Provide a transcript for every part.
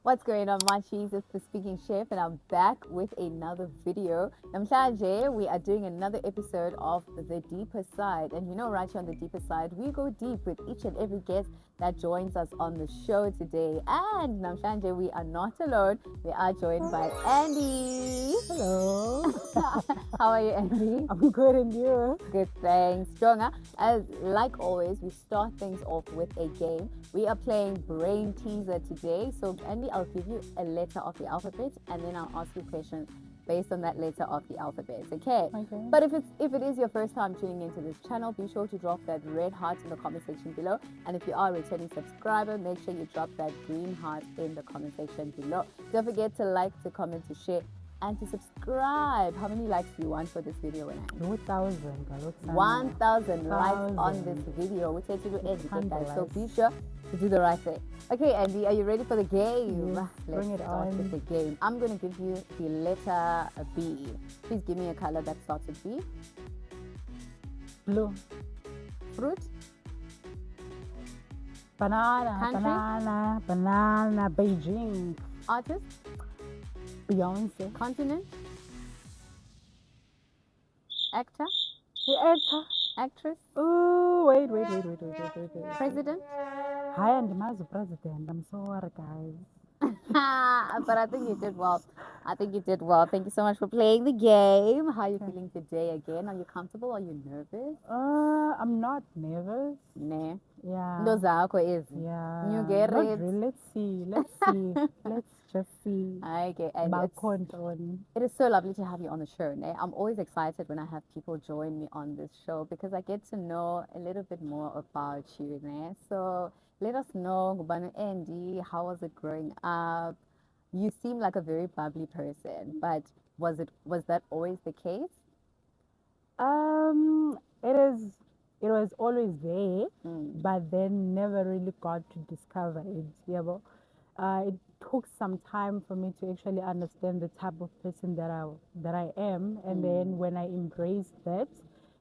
What's going on, munchies? It's the Speaking Chef, and I'm back with another video. Namhlanje, we are doing another episode of The Deeper Side. And you know, right here on The Deeper Side, we go deep with each and every guest that joins us on the show today. And Namhlanje, we are not alone. We are joined by Andy. Hello. How are you, Andy? I'm good, and you? Good, thanks. Jonga, as like always, we start things off with a game. We are playing Brain Teaser today. So, Andy, I'll give you a letter of the alphabet, and then I'll ask you questions based on that letter of the alphabet. Okay? Okay. But if it is your first time tuning into this channel, be sure to drop that red heart in the comment section below. And if you are a returning subscriber, make sure you drop that green heart in the comment section below. Don't forget to like, to comment, to share, and to subscribe. How many likes do you want for this video, Renee? 1,000 likes on this video. We take you to end, guys. So be sure to do the right thing. Okay, Andy, are you ready for the game? Yes, bring it start on. with the game. I'm going to give you the letter B. Please give me a color that starts with B. Blue. Fruit. Banana. Country? Banana. Beijing. Artist. Beyonce. Continent. Actor. The actor. Actress. Oh, wait. President. Hi, and the president. I'm sorry, guys. But I think you did well. Thank you so much for playing the game. How are you feeling today again? Are you comfortable? Are you nervous? I'm not nervous. Nah. Yeah. Ndo zakho ezi. Yeah. You get Not it? really. Let's see. Let's just see. Okay, and it is so lovely to have you on the show. Né? I'm always excited when I have people join me on this show because I get to know a little bit more about you. Né? So let us know, Ngubanu Andy, how was it growing up? You seem like a very bubbly person, but was that always the case? It was always there, Mm. but then never really got to discover it. Yeah, but it took some time for me to actually understand the type of person that I am, and then when I embraced that,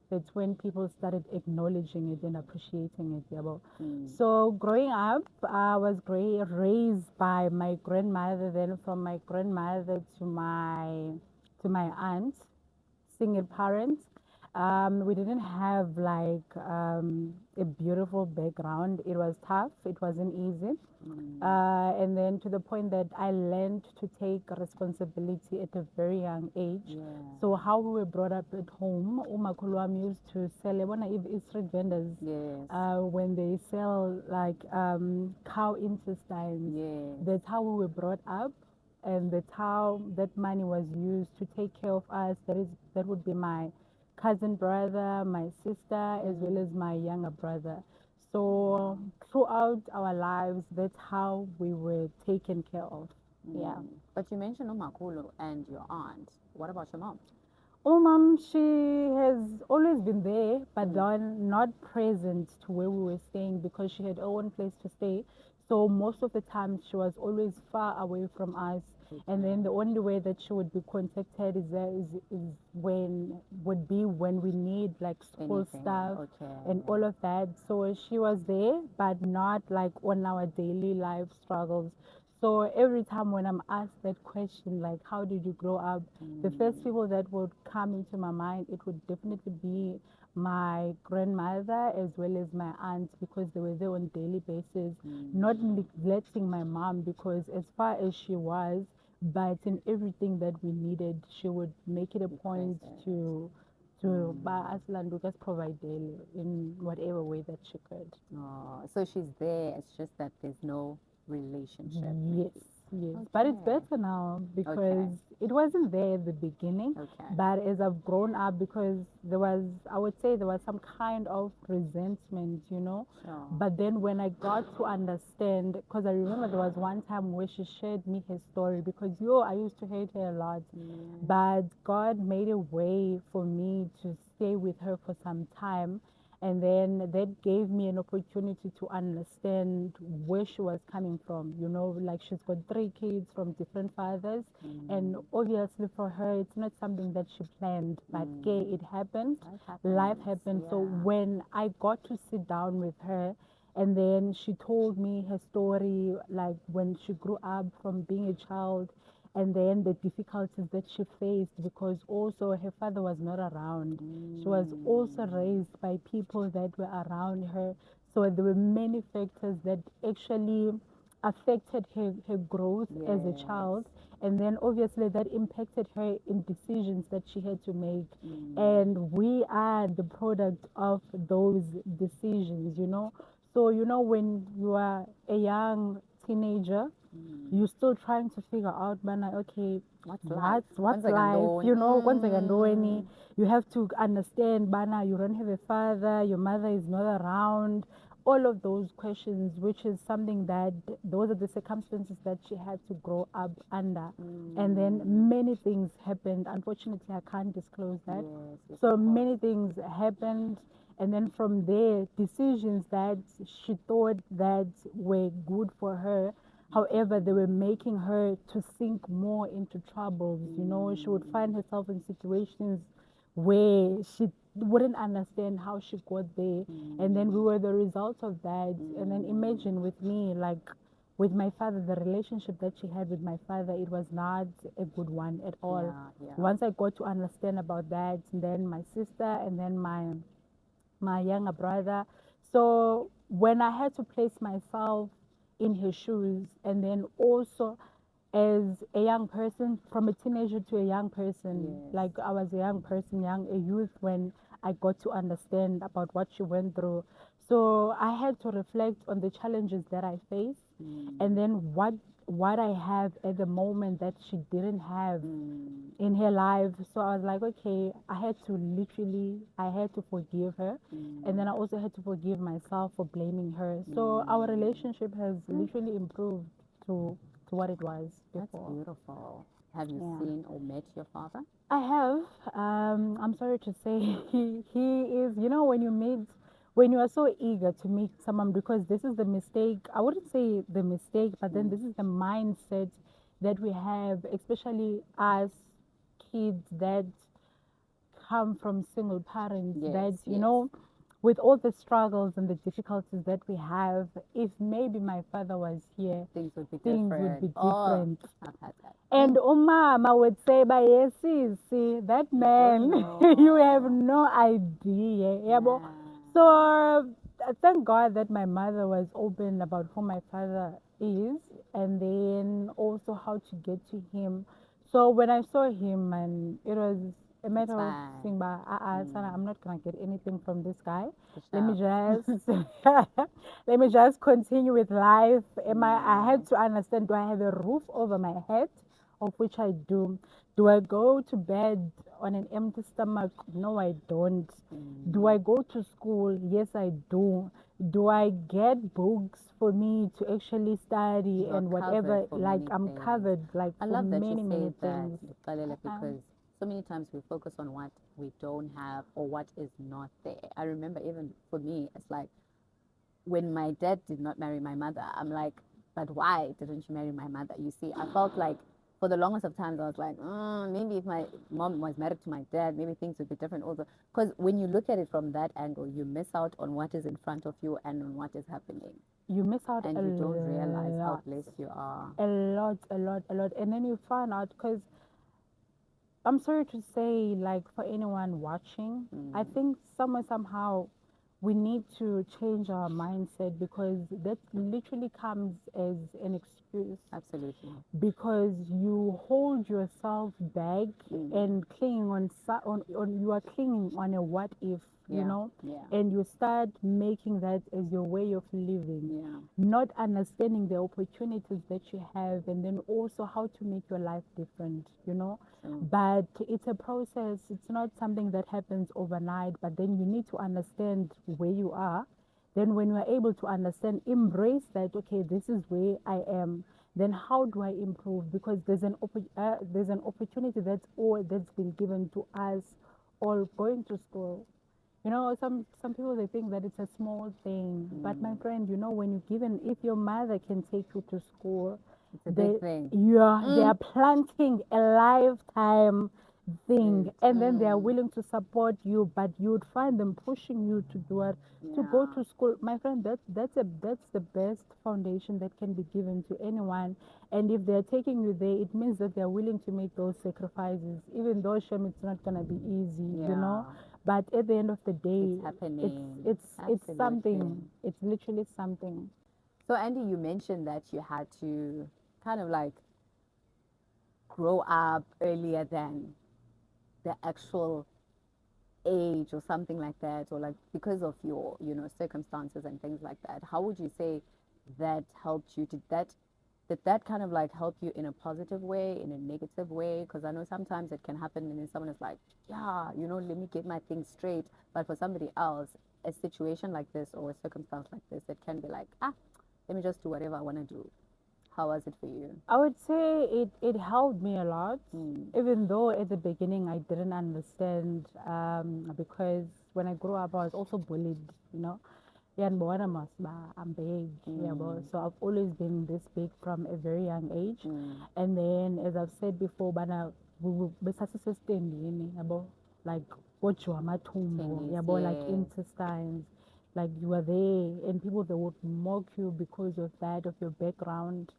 that's when people started acknowledging it and appreciating it. Yeah, but so growing up, I was raised by my grandmother. Then from my grandmother to my aunt, single parent. We didn't have like a beautiful background. It was tough. It wasn't easy. And then to the point that I learned to take responsibility at a very young age. Yeah. So how we were brought up at home, Umakulwam used to sell street vendors. Yes. When they sell like cow intestines. Yes. That's how we were brought up. And that's how that money was used to take care of us. That would be my cousin brother, my sister, as well as my younger brother. So throughout our lives, that's how we were taken care of. Yeah. But you mentioned Umakulu and your aunt. What about your mom? Oh, mom, she has always been there, but then not present to where we were staying because she had her own place to stay. So most of the time, she was always far away from us. And then the only way that she would be contacted is when we need like school Anything, stuff okay. and all of that. So she was there, but not like on our daily life struggles. So every time when I'm asked that question, like how did you grow up, the first people that would come into my mind, it would definitely be my grandmother as well as my aunt because they were there on a daily basis, not neglecting my mom because as far as she was, but in everything that we needed, she would make it a point to buy us land, just provide daily in whatever way that she could. Oh, so she's there. It's just that there's no relationship. Yes. But it's better now because it wasn't there at the beginning. Okay. But as I've grown up, because I would say there was some kind of resentment, Sure. But then when I got to understand, because I remember there was one time where she shared me her story because I used to hate her a lot. But God made a way for me to stay with her for some time. And then that gave me an opportunity to understand where she was coming from. Like she's got 3 kids from different fathers. And obviously for her, it's not something that she planned, but it happened. Life happened. So when I got to sit down with her And then she told me her story, like when she grew up from being a child, and then the difficulties that she faced because also her father was not around. She was also raised by people that were around her. So there were many factors that actually affected her growth as a Yes. child. And then obviously that impacted her in decisions that she had to make. And we are the product of those decisions, you know. So, you know, when you are a young teenager, you're still trying to figure out, man, okay, What's life? what's Kwanzeka life, ntoni? you know, you have to understand, bana, you don't have a father, your mother is not around, all of those questions, which is something that those are the circumstances that she had to grow up under. And then many things happened. Unfortunately, I can't disclose that. Yes, yes, So of course. many things happened, and then from there, decisions that she thought that were good for her, however, they were making her to sink more into troubles. You know, she would find herself in situations where she wouldn't understand how she got there, and then we were the result of that. And then imagine with me, like with my father, the relationship that she had with my father, it was not a good one at all. Yeah, yeah. Once I got to understand about that, and then my sister, and then my younger brother. So when I had to place myself in his shoes, and then also as a young person, from a teenager to a young person, Yes. like I was a young person, a youth, when I got to understand about what she went through. So I had to reflect on the challenges that I face, and then what I have at the moment that she didn't have in her life. So I was like, okay, I had to forgive her. And then I also had to forgive myself for blaming her. So our relationship has literally improved to what it was That's before. beautiful. Have you Yeah. seen or met your father? I have. I'm sorry to say, he is. You know, when you are so eager to meet someone, because this is the mistake. I wouldn't say the mistake, but then this is the mindset that we have, especially us kids that come from single parents. That Yes, you yes. know, with all the struggles and the difficulties that we have, if maybe my father was here, Things would be things would different. be Oh, different. I've had that. And umama would say, but yes, see, that You don't man, you have know. no idea. Yeah. So thank God that my mother was open about who my father is, and then also how to get to him. So when I saw him, and it was a It's matter of fine. saying, but Sana, I'm not gonna get anything from this guy. For Let me sure. just let me just continue with life. I had to understand, do I have a roof over my head? Of which I do. Do I go to bed on an empty stomach? No, I don't. Do I go to school? Yes, I do. Do I get books for me to actually study You are and covered whatever? for Like many I'm things. covered like I for love that you many, many say that, things. Kalele, Um, because so many times we focus on what we don't have or what is not there. I remember even for me, it's like when my dad did not marry my mother, I'm like, but why didn't you marry my mother? You see, I felt like for the longest of times, I was like, maybe if my mom was married to my dad, maybe things would be different also. Because when you look at it from that angle, you miss out on what is in front of you and on what is happening. you miss out And a you don't realize how lot, blessed you are. a lot, a lot, a lot. And then you find out, because I'm sorry to say, like for anyone watching, I think somewhere, somehow, we need to change our mindset, because that literally comes as an excuse, Absolutely. because you hold yourself back and clinging on you are clinging on a what if, you Yeah. know, Yeah. and you start making that as your way of living, Yeah. not understanding the opportunities that you have, and then also how to make your life different, you know. True. But it's a process. It's not something that happens overnight, but then you need to understand where you are. Then when you are able to understand, embrace that, okay, this is where I am, then how do I improve? Because there's an opportunity that's been given to us all going to school. You know, some people, they think that it's a small thing, but my friend, you know, when you given, if your mother can take you to school, It's a big thing. they are planting a lifetime thing, and then they are Mm. willing to support you, but you would find them pushing you to do it, to go Yeah. to school. My friend, that's the best foundation that can be given to anyone. And if they're taking you there, it means that they're willing to make those sacrifices, even though Shem, it's not gonna be easy, you know. Yeah. But at the end of the day, It's happening. it's Absolutely. something. It's literally something. So, Andy, you mentioned that you had to kind of like grow up earlier than the actual age or something like that, or like because of your, circumstances and things like that. How would you say that helped you? Did that kind of like help you in a positive way, in a negative way? Because I know sometimes it can happen and then someone is like, yeah, let me get my things straight. But for somebody else, a situation like this or a circumstance like this, it can be like, let me just do whatever I want to do. How was it for you? I would say it helped me a lot, Mm. even though at the beginning I didn't understand, because when I grew up I was also bullied, you know. Yeah, I'm big, yeah, but Mm. so I've always been this big from a very young age. Mm. And then, as I've said before, bana besasesestandini, yabo, like what you are matumbo, Tennis, yabo, like yes. intestines, like you are there, and people they would mock you because of that, of your background.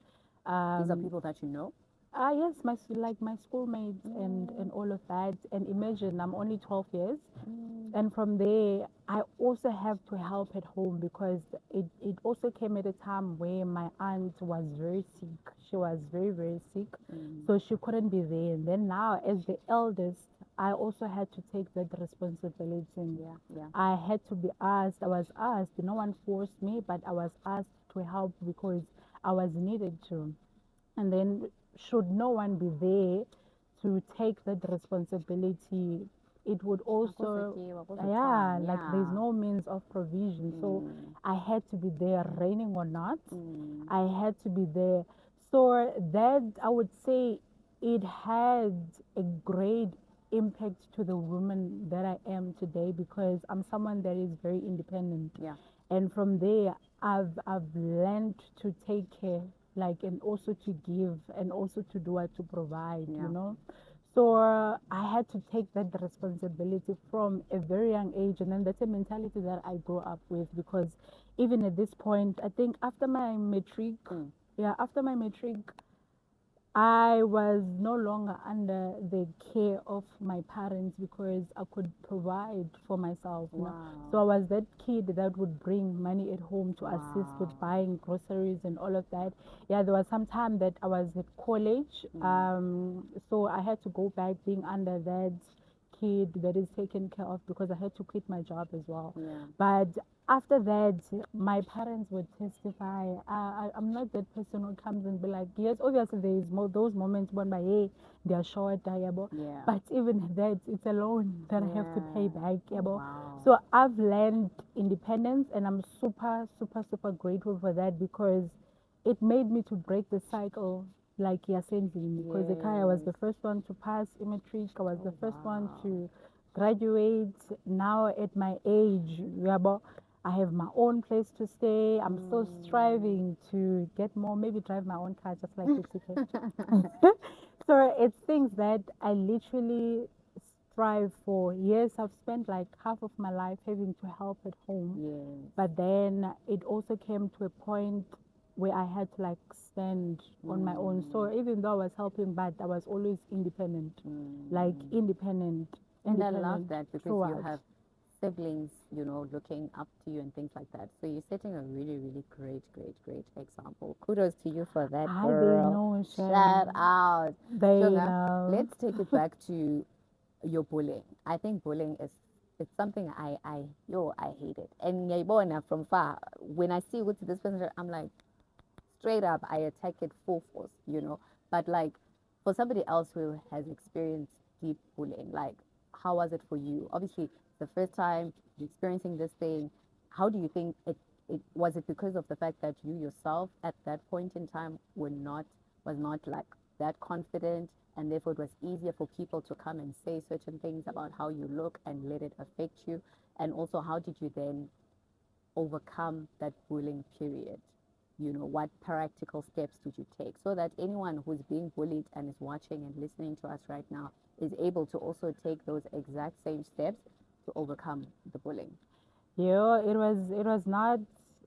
These are Um, people that you know. yes, like my schoolmates and Mm. all of that. And imagine I'm only 12 years, Mm. and from there I also have to help at home because it also came at a time where my aunt was very sick. She was very, very sick, Mm. so she couldn't be there. And then now, as the eldest, I also had to take that responsibility. Yeah, yeah. I had to be asked. I was asked. No one forced me, but I was asked to help because I was needed to. And then, should no one be there to take that responsibility, it would also, yeah, like there's Yeah. no means of provision. So Mm. I had to be there, raining or not. Mm. I had to be there. So that, I would say, it had a great impact to the woman that I am today because I'm someone that is very independent. Yeah. And from there, I've learned to take care, like, and also to give, and also to do what to provide, you Yeah. know. So I had to take that responsibility from a very young age, and then that's a mentality that I grew up with because even at this point, I think after my matric, Mm. yeah, after my matric, I was no longer under the care of my parents because I could provide for myself, you know. So Wow. I was that kid that would bring money at home to assist with Wow. buying groceries and all of that. Yeah, there was some time that I was at college, Mm. so I had to go back being under that kid that is taken care of because I had to quit my job as well. Yeah. But after that, my parents would testify. I'm not that person who comes and be like, yes, obviously there is those moments when my hey, they are short, yabo. Yeah. But even that, it's a loan that I have to pay Yeah. back, Oh, yabo. wow. So I've learned independence, and I'm super, super, super grateful for that because it made me to break the cycle. Like Yasenzi, because the I was Yes. the first one to pass matric, I was the Oh, first one wow. to graduate. Now at my age, yabo, I have my own place to stay. I'm still Mm. striving to get more, maybe drive my own car just like Lucy. So it's things that I literally strive for. Yes, I've spent like half of my life having to help at home, Yes. but then it also came to a point where I had to like stand on my own. So Mm. even though I was helping, but I was always independent, like Mm. independent, And I love independent that because you throughout. have siblings, looking up to you and things like that. So you're setting a really, really great, great, great example. Kudos to you for that, I they girl. know, Shout Shem. out. They Sugar, know. let's take it back to your bullying. I think bullying is it's something I hate it. And yayibona from far, when I see what's this person, I'm like, straight up, I attack it full force. But like for somebody else who has experienced deep bullying, like how was it for you? Obviously, the first time you're experiencing this thing, how do you think it was it because of the fact that you yourself at that point in time was not like that confident and therefore it was easier for people to come and say certain things about how you look and let it affect you? And also how did you then overcome that bullying period? what practical steps did you take so that anyone who's being bullied and is watching and listening to us right now is able to also take those exact same steps to overcome the bullying? Yeah, it was not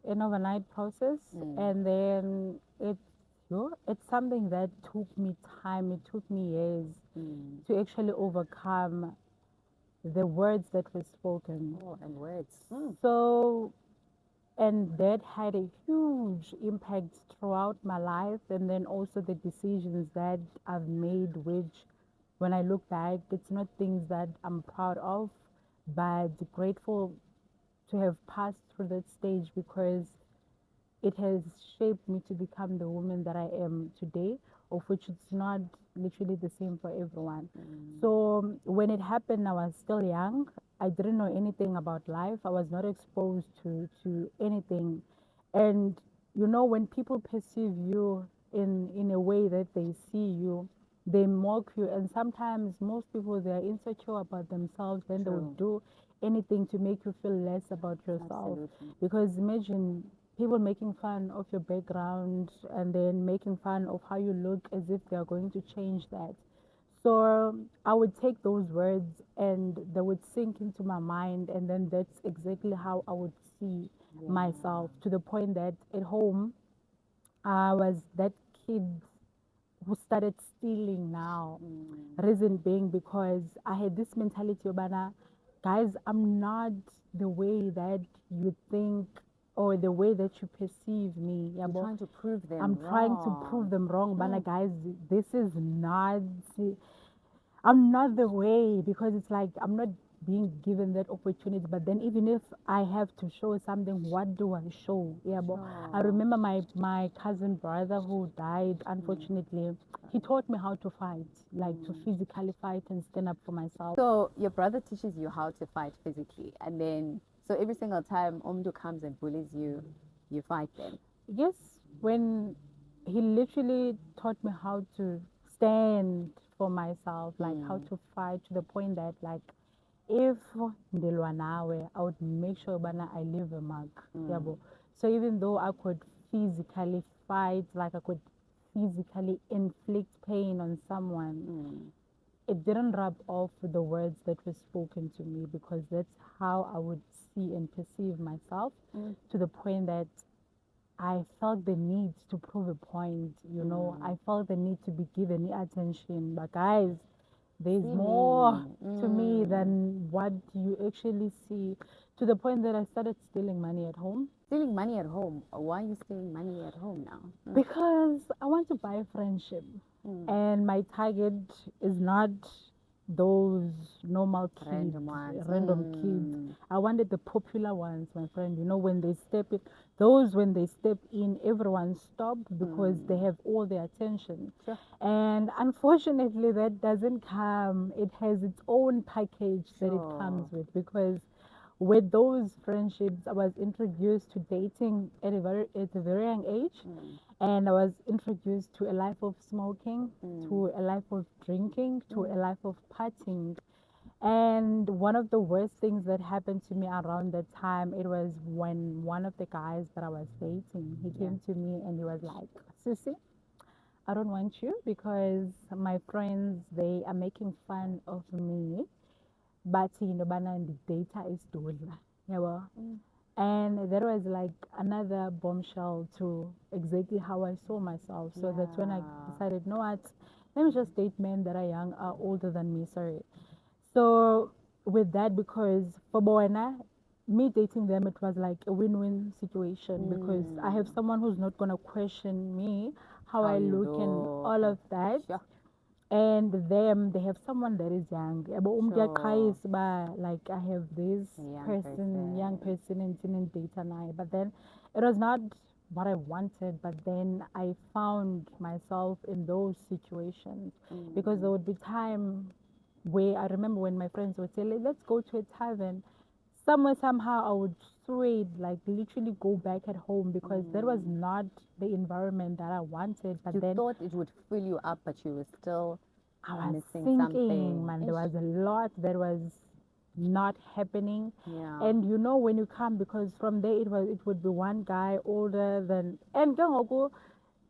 an overnight process, and then it's something that took me time. It took me years to actually overcome the words that were spoken. Oh, and words. So, and that had a huge impact throughout my life, and then also the decisions that I've made, which when I look back, it's not things that I'm proud of, but grateful to have passed through that stage because it has shaped me to become the woman that I am today, of which it's not literally the same for everyone. So when it happened, I was still young. I didn't know anything about life. I was not exposed to anything. And when people perceive you in a way that they see you, they mock you. And sometimes most people, they are insecure about themselves, then they would do anything to make you feel less about yourself. Absolutely. Because imagine people making fun of your background and then making fun of how you look as if they are going to change that. So I would take those words and they would sink into my mind, and then that's exactly how I would see myself, to the point that at home I was that kid who started stealing now. Reason being because I had this mentality of, guys, I'm not the way that you think or the way that you perceive me. You're trying to prove them I'm trying to prove wrong. them wrong, guys, this is not, I'm not the way, because it's like I'm not being given that opportunity. But then even if I have to show something, what do I show? Yeah, but I remember my cousin brother who died, unfortunately. He taught me how to fight, like to physically fight and stand up for myself. So your brother teaches you how to fight physically, and then so every single time Omdu comes and bullies you, you fight them. Yes, when he literally taught me how to stand for myself, like how to fight, to the point that, like, if ndilwa nawe, I would make sure bana I leave a mark. Yabo. So even though I could physically fight, like I could physically inflict pain on someone, it didn't rub off with the words that were spoken to me, because that's how I would see and perceive myself, to the point that I felt the need to prove a point. I felt the need to be given attention. But guys, there's more to me than what you actually see, to the point that I started stealing money at home. Stealing money at home. Why are you stealing money at home now? Because I want to buy friendship. And my target is not those normal kids, Random ones. random kids. I wanted the popular ones, my friend. When they step in, when they step in, everyone stopped because they have all the attention. Sure. And unfortunately, that doesn't come. It has its own package that it comes with, because with those friendships, I was introduced to dating at a very young age, and I was introduced to a life of smoking, to a life of drinking, to a life of partying. And one of the worst things that happened to me around that time, it was when one of the guys that I was dating, he came to me and he was like, "Sissy, I don't want you because my friends, they are making fun of me, but bana and the data is dola." Yeah, well. And that was like another bombshell to exactly how I saw myself. So that's when I decided, no, what, let me just date men that are older than me. Sorry. So with that, because for Boena, me dating them, it was like a win-win situation, because I have someone who's not gonna question me, how I you look and look all of that. Sure. And them, they have someone that is young. Like I have this young person in data now. But then it was not what I wanted. But then I found myself in those situations, because there would be time where I remember when my friends would say, let's go to a tavern. Somehow I would sway, like literally go back at home, because that was not the environment that I wanted. But You then thought it would fill you up, but you were still I was missing thinking, something. man, there was a lot that was not happening. Yeah. And you know when you come, because from there it would be one guy older than, and ke ngoku,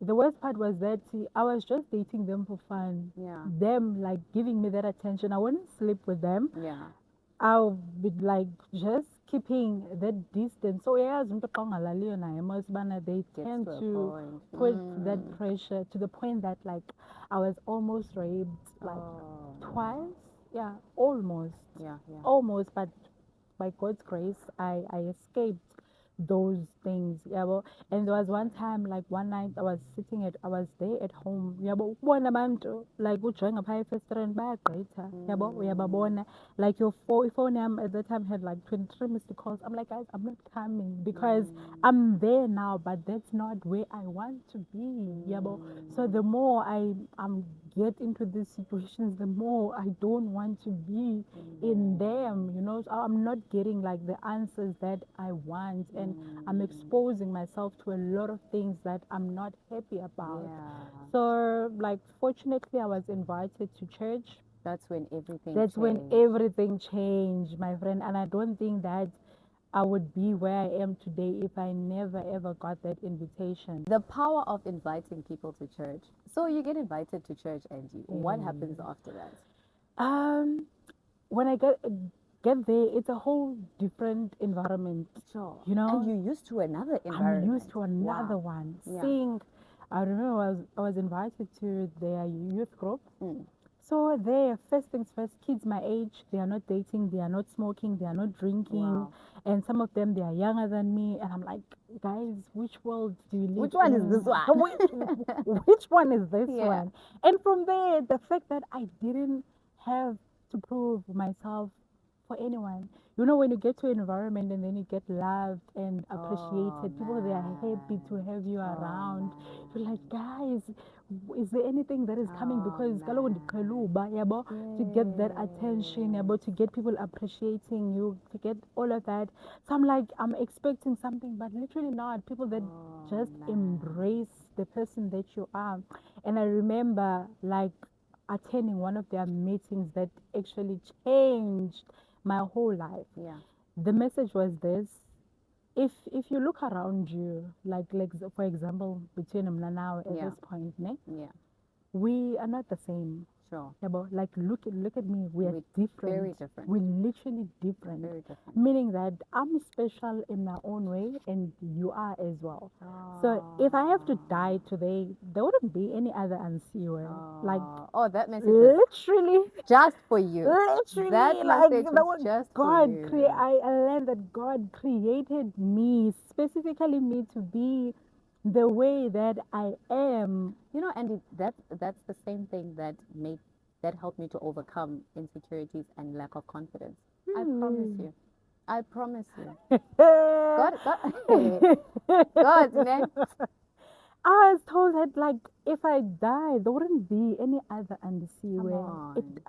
the worst part was that I was just dating them for fun. Yeah. Them like giving me that attention. I wouldn't sleep with them. Yeah. I'll be like just keeping that distance. So yeah, they Gets tend to a to point. put that pressure to the point that like I was almost raped like Oh. twice. Yeah, almost. Yeah. Yeah. Almost, but by God's grace, I escaped those things. Yeah, well, and there was one time, like one night, I was there at home. Yeah, but one abantu like ujoying up high restaurant bayagqitha. Yeah, but uyababona. Like your phone at that time had like 23 missed calls. I'm like, guys, I'm not coming because I'm there now, but that's not where I want to be. Yeah, but so the more I'm get into these situations, the more I don't want to be in them, you know. So I'm not getting like the answers that I want, and I'm exposing myself to a lot of things that I'm not happy about. Yeah. So like fortunately I was invited to church. That's when everything That's when changed. everything changed, my friend, and I don't think that I would be where I am today if I never ever got that invitation. The power of inviting people to church. So you get invited to church, Angie. What happens Mm. after that? Um, when I get there, it's a whole different environment. Sure. You And know, you used to another I'm environment. used to another Wow. one. Yeah. Seeing, I remember I was invited to their youth group. Mm. So there, first things first, kids my age, they are not dating, they are not smoking, they are not drinking, Wow. and some of them they are younger than me, and I'm like, guys, which world do you live Which one is in? this one? Which one is this Yeah. one? And from there, the fact that I didn't have to prove myself for anyone. You know, when you get to an environment and then you get loved and Oh, appreciated, people they are happy to man. have you Oh, around. You're like, man. guys, is there anything that is coming? Oh, Because kaloku man. ndiqheluba, yabo, to get that attention, Yes. yabo, to get people appreciating you, to get all of that. So I'm like, I'm expecting something, but literally not. People that Oh, just man. embrace the person that you are. And I remember like attending one of their meetings that actually changed my whole life. Yeah. The message was this: if you look around you, like for example, between Mna now at Yeah. this point, ne, Yeah. we are not the same. Sure. Yeah, but like look at me, we are We're different. very different. We're literally different. Very different. Meaning that I'm special in my own way and you are as well. So if I have to die today, there wouldn't be any other Andisiwe. Like Oh, that message was literally just for you. literally That like message the was word just for God you. I learned that God created me, specifically me, to be the way that I am. You know, and that's the same thing that helped me to overcome insecurities and lack of confidence. I promise you. I promise you. God, God, ne? I was told that like if I die, there wouldn't be any other Come Andisiwe. on.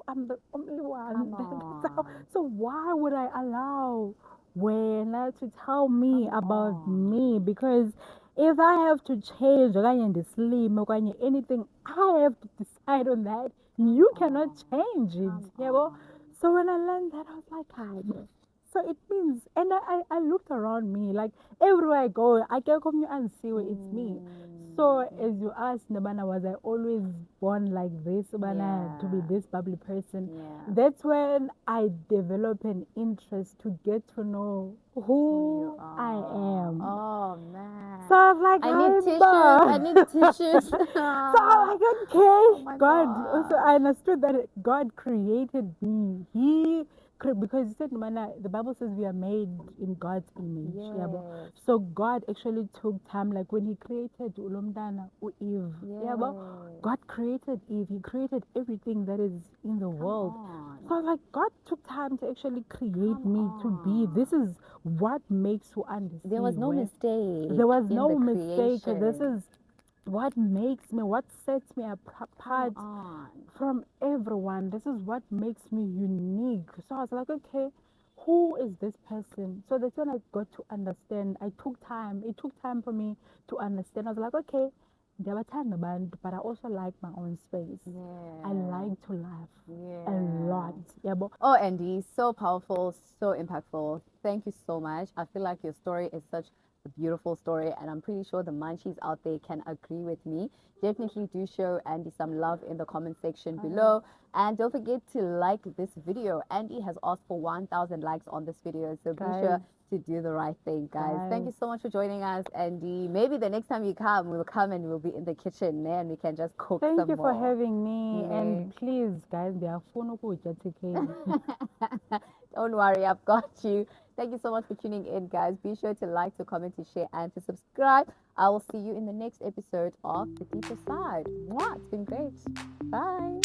I'm the only one. Come That's how, on. so why would I allow Wena to tell me Come about on. me? Because if I have to change okanye ndislime okanye anything, I have to decide on that. You cannot change it. Come Yabo? on. So when I learned that, I was like, "Hayi." So it means, and I looked around me, like everywhere I go, I can come and see where it's me. So as you asked, Nabana, was I always born like this, Nabana, to be Yeah. this bubbly person? Yeah. That's when I develop an interest to get to know Who who you I are. am. Oh man. So I was like, I need tissues. "Hi, I need tissues. So I'm like, okay, Oh my God. Also, gosh. I understood that God created me. Because he said, "Mana," the Bible says we are made in God's image. Yabo. Yes. So God actually took time, like when He created Ulomdana, Eve. Yabo. Yes. God created Eve. He created everything that is in the Come world. on. So I was like, God took time to actually create Come me to be. This on. is what makes you understand. There was no mistake There was in no the mistake. This creation. is what makes me, what sets me Come apart on. from everyone. This is what makes me unique. So I was like, okay, who is this person? So that's when I got to understand. I took time. It took time for me to understand. I was like, okay, ndiyabathanda abantu, but I also like my own space. I Yeah. like to laugh a Yeah. lot. Yabo. Oh, Andy, so powerful, so impactful. Thank you so much. I feel like your story is such a beautiful story, and I'm pretty sure the munchies out there can agree with me. Definitely do show Andy some love in the comment section below. And don't forget to like this video. Andy has asked for 1,000 likes on this video, so be sure Guys, to do the right thing, guys. Thank you guys. so much for joining us, Andy. Maybe the next time you come, we'll come and we'll be in the kitchen, and we can just cook Thank some you for more. having me. Yeah. And please, guys, ndiyafuna ukutya TK. Don't worry, I've got you. Thank you so much for tuning in, guys. Be sure to like, to comment, to share, and to subscribe. I will see you in the next episode of The Deeper Side. Mwah, it's been great. Bye.